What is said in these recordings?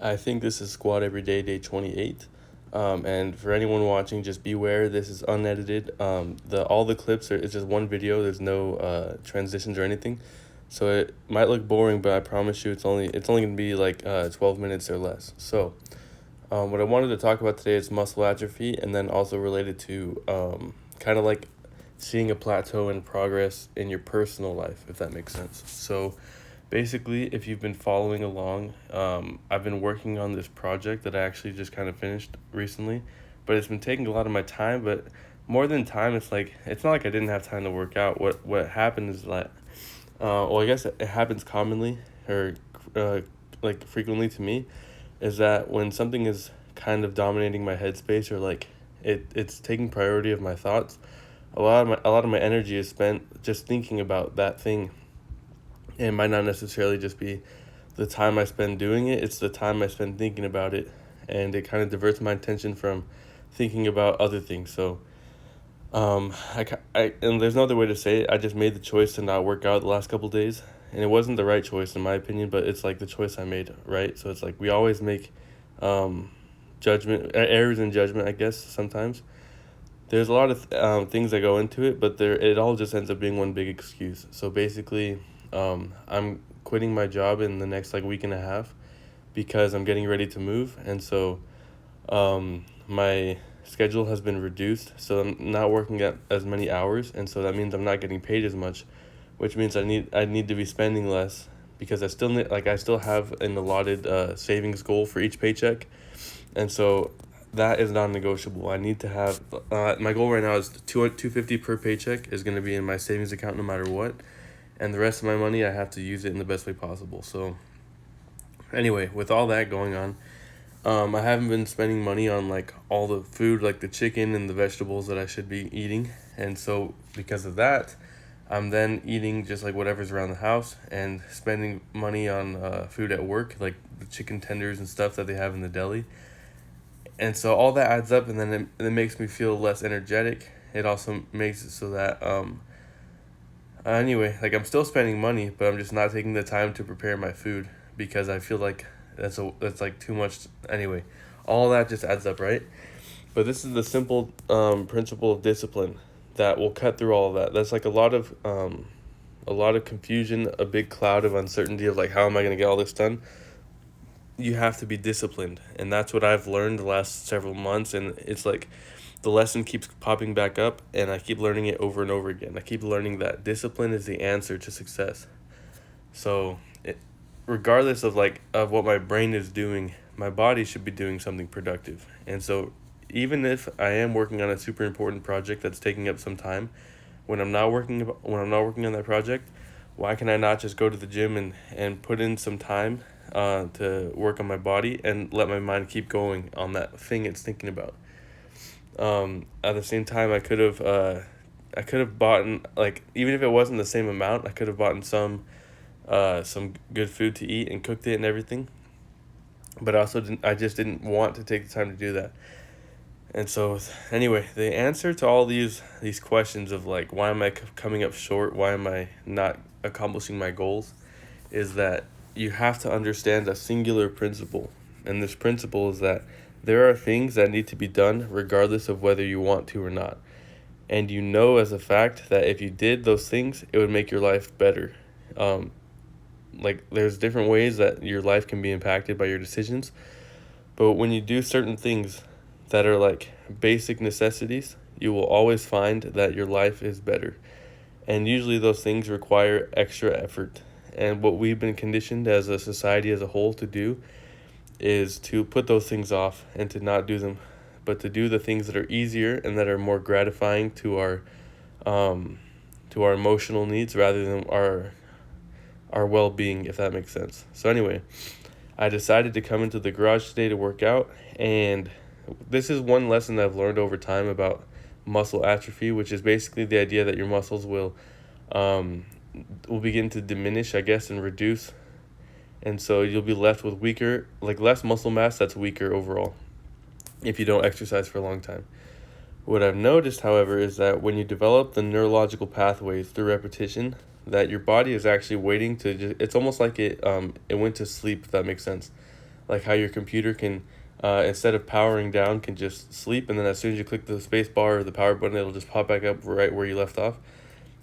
I think this is Squad Every Day, day 28. And for anyone watching, just beware. This is unedited. The all the clips are it's just one video. There's no transitions or anything, so it might look boring, but I promise you, it's only gonna be like 12 minutes or less. So, what I wanted to talk about today is muscle atrophy, and then also related to kind of like seeing a plateau in progress in your personal life, if that makes sense. So basically, if you've been following along, I've been working on this project that I actually just kind of finished recently, but it's been taking a lot of my time. But more than time, it's not like I didn't have time to work out. What happened is that, well, I guess it happens commonly or uh, like frequently to me, is that when something is kind of dominating my headspace or like it's taking priority of my thoughts, a lot of my energy is spent just thinking about that thing. It might not necessarily just be the time I spend doing it, it's the time I spend thinking about it. And it kind of diverts my attention from thinking about other things. So, and there's no other way to say it. I just made the choice to not work out the last couple days. And it wasn't the right choice, in my opinion, but it's like the choice I made, right? So it's like we always make um, errors in judgment, I guess, sometimes. There's a lot of things that go into it, but it all just ends up being one big excuse. So basically, I'm quitting my job in the next like week and a half because I'm getting ready to move, and so my schedule has been reduced. So I'm not working at as many hours, and so that means I'm not getting paid as much, which means I need to be spending less because I still have an allotted savings goal for each paycheck, and so that is non-negotiable. I need to have my goal right now is 250 per paycheck is going to be in my savings account no matter what, and the rest of my money I have to use it in the best way possible. So anyway, with all that going on, I haven't been spending money on like all the food, like the chicken and the vegetables that I should be eating, and so because of that, I'm then eating just like whatever's around the house and spending money on food at work, like the chicken tenders and stuff that they have in the deli. And so all that adds up, and then it makes me feel less energetic. It also makes it so that anyway, like I'm still spending money, but I'm just not taking the time to prepare my food because I feel like that's like too much. Anyway, all that just adds up, right? But this is the simple principle of discipline that will cut through all of that. That's like a lot of confusion, a big cloud of uncertainty of like how am I gonna get all this done. You have to be disciplined, and that's what I've learned the last several months. And it's like the lesson keeps popping back up, and I keep learning it over and over again. I keep learning that discipline is the answer to success. So regardless of like of what my brain is doing, my body should be doing something productive. And so even if I am working on a super important project that's taking up some time, when I'm not working on that project, why can I not just go to the gym and put in some time to work on my body and let my mind keep going on that thing it's thinking about. At the same time, I could have bought, like, even if it wasn't the same amount, I could have bought some good food to eat and cooked it and everything. But I just didn't want to take the time to do that. And so anyway, the answer to all these questions of like why am I coming up short, why am I not accomplishing my goals, is that you have to understand a singular principle. And this principle is that there are things that need to be done regardless of whether you want to or not. And you know as a fact that if you did those things, it would make your life better. Um, like there's different ways that your life can be impacted by your decisions, but when you do certain things that are like basic necessities, you will always find that your life is better. And usually those things require extra effort. And what we've been conditioned as a society as a whole to do is to put those things off and to not do them, but to do the things that are easier and that are more gratifying um, to our emotional needs rather than our well-being, if that makes sense. So anyway, I decided to come into the garage today to work out, and this is one lesson that I've learned over time about muscle atrophy, which is basically the idea that your muscles um, will begin to diminish, I guess, and reduce, and so you'll be left with weaker, like less muscle mass that's weaker overall if you don't exercise for a long time. What I've noticed, however, is that when you develop the neurological pathways through repetition, that your body is actually waiting to just, it's almost like it went to sleep, if that makes sense. like how your computer can, instead of powering down, can just sleep, and then as soon as you click the space bar or the power button, it'll just pop back up right where you left off.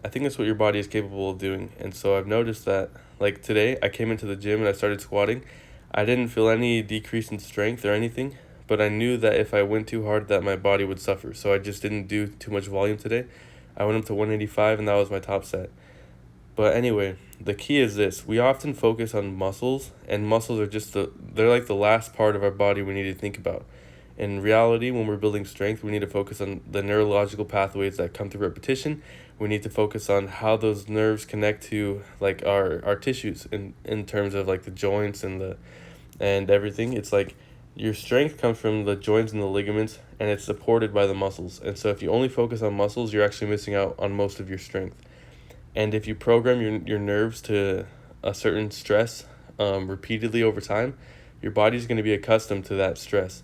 I think that's what your body is capable of doing. And so I've noticed that, like today, I came into the gym and I started squatting. I didn't feel any decrease in strength or anything, but I knew that if I went too hard, that my body would suffer. So I just didn't do too much volume today. I went up to 185, and that was my top set. But anyway, the key is this: we often focus on muscles, and muscles are they're like the last part of our body we need to think about. In reality, when we're building strength, we need to focus on the neurological pathways that come through repetition. We need to focus on how those nerves connect to like our tissues in terms of like the joints and everything. It's like your strength comes from the joints and the ligaments, and it's supported by the muscles. And so if you only focus on muscles, you're actually missing out on most of your strength. And if you program your nerves to a certain stress repeatedly over time, your body's going to be accustomed to that stress.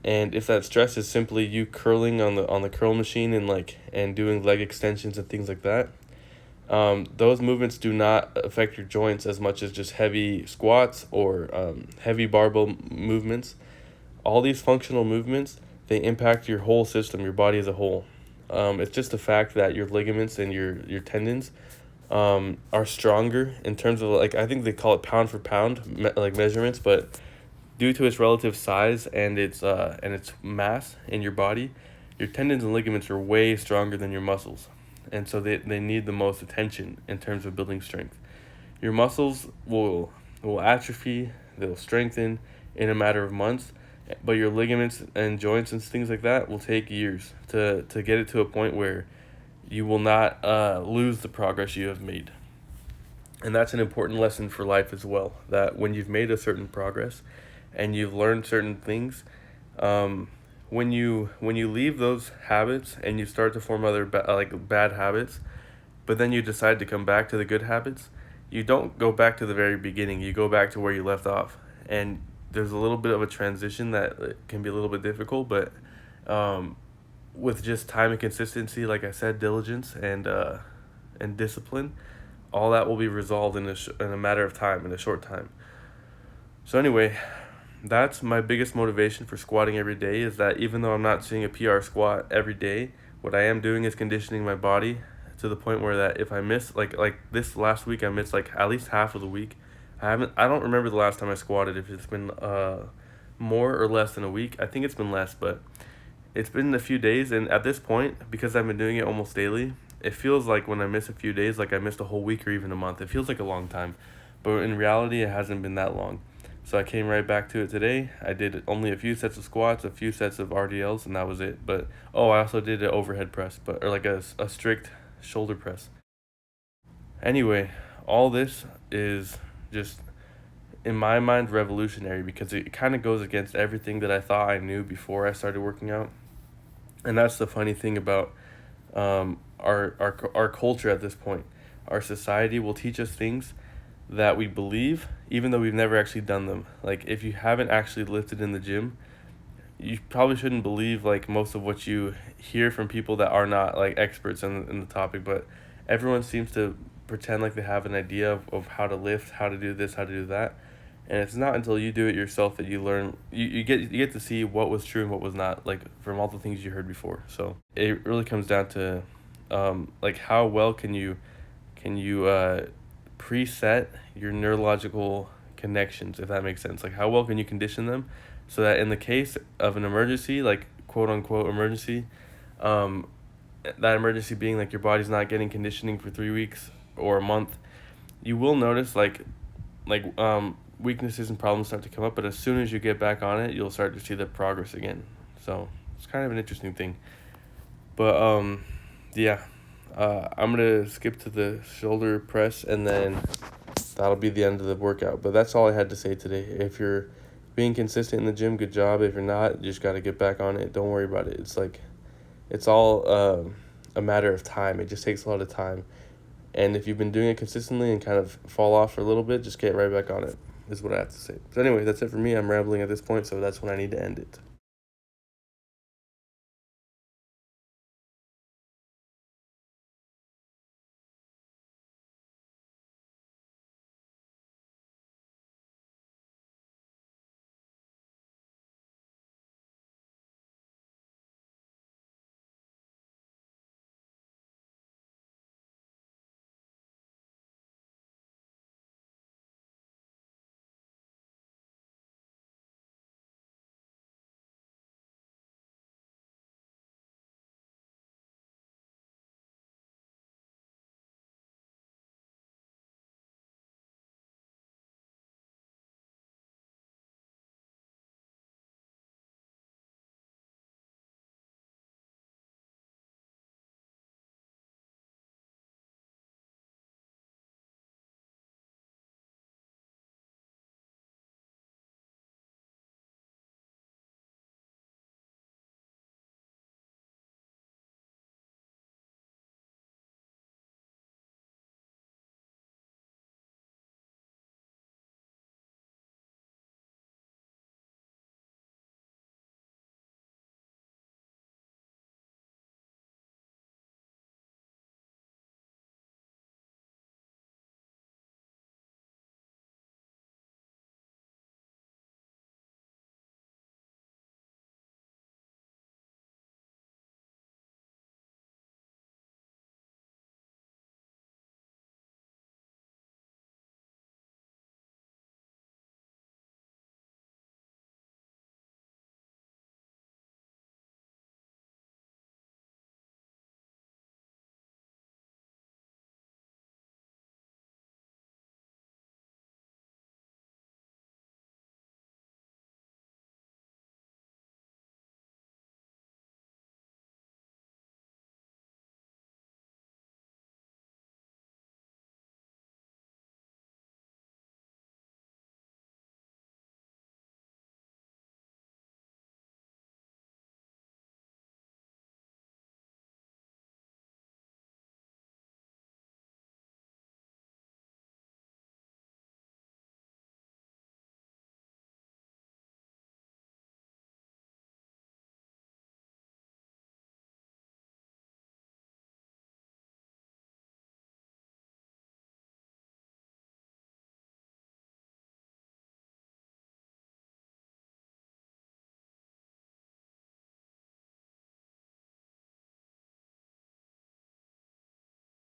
And if that stress is simply you curling on the curl machine and doing leg extensions and things like that, those movements do not affect your joints as much as just heavy squats or heavy barbell movements. All these functional movements, they impact your whole system, your body as a whole. It's just the fact that your ligaments and your tendons are stronger in terms of, like, I think they call it pound for pound measurements, but due to its relative size and its mass in your body, your tendons and ligaments are way stronger than your muscles. And so they need the most attention in terms of building strength. Your muscles will atrophy, they'll strengthen in a matter of months, but your ligaments and joints and things like that will take years to get it to a point where you will not lose the progress you have made. And that's an important lesson for life as well, that when you've made a certain progress and you've learned certain things, when you leave those habits and you start to form other bad habits, but then you decide to come back to the good habits, you don't go back to the very beginning. You go back to where you left off, and there's a little bit of a transition that can be a little bit difficult, but with just time and consistency, like I said, diligence and discipline, all that will be resolved in a matter of time, in a short time. So anyway, that's my biggest motivation for squatting every day, is that even though I'm not seeing a PR squat every day, what I am doing is conditioning my body to the point where that if I miss like this last week, I missed like at least half of the week. I don't remember the last time I squatted, if it's been more or less than a week. I think it's been less, but it's been a few days, and at this point, because I've been doing it almost daily, it feels like when I miss a few days, like I missed a whole week or even a month. It feels like a long time, but in reality, it hasn't been that long. So I came right back to it today. I did only a few sets of squats, a few sets of RDLs, and that was it. But I also did an overhead press, or like a strict shoulder press. Anyway, all this is just, in my mind, revolutionary, because it kind of goes against everything that I thought I knew before I started working out. And that's the funny thing about our culture at this point. Our society will teach us things that we believe, even though we've never actually done them. Like, if you haven't actually lifted in the gym, you probably shouldn't believe like most of what you hear from people that are not like experts in the topic. But everyone seems to pretend like they have an idea of how to lift, how to do this, how to do that. And it's not until you do it yourself that you learn, you get to see what was true and what was not, like from all the things you heard before. So it really comes down to like how well can you preset your neurological connections, if that makes sense. Like, how well can you condition them so that in the case of an emergency, like quote unquote emergency, that emergency being like your body's not getting conditioning for 3 weeks or a month, you will notice weaknesses and problems start to come up, but as soon as you get back on it, you'll start to see the progress again. So it's kind of an interesting thing. But yeah, I'm gonna skip to the shoulder press, and then that'll be the end of the workout. But that's all I had to say today. If you're being consistent in the gym, good job. If you're not, you just got to get back on it. Don't worry about it. It's all a matter of time. It just takes a lot of time. And if you've been doing it consistently and kind of fall off for a little bit, just get right back on it, is what I have to say. So anyway, that's it for me. I'm rambling at this point, so that's when I need to end it.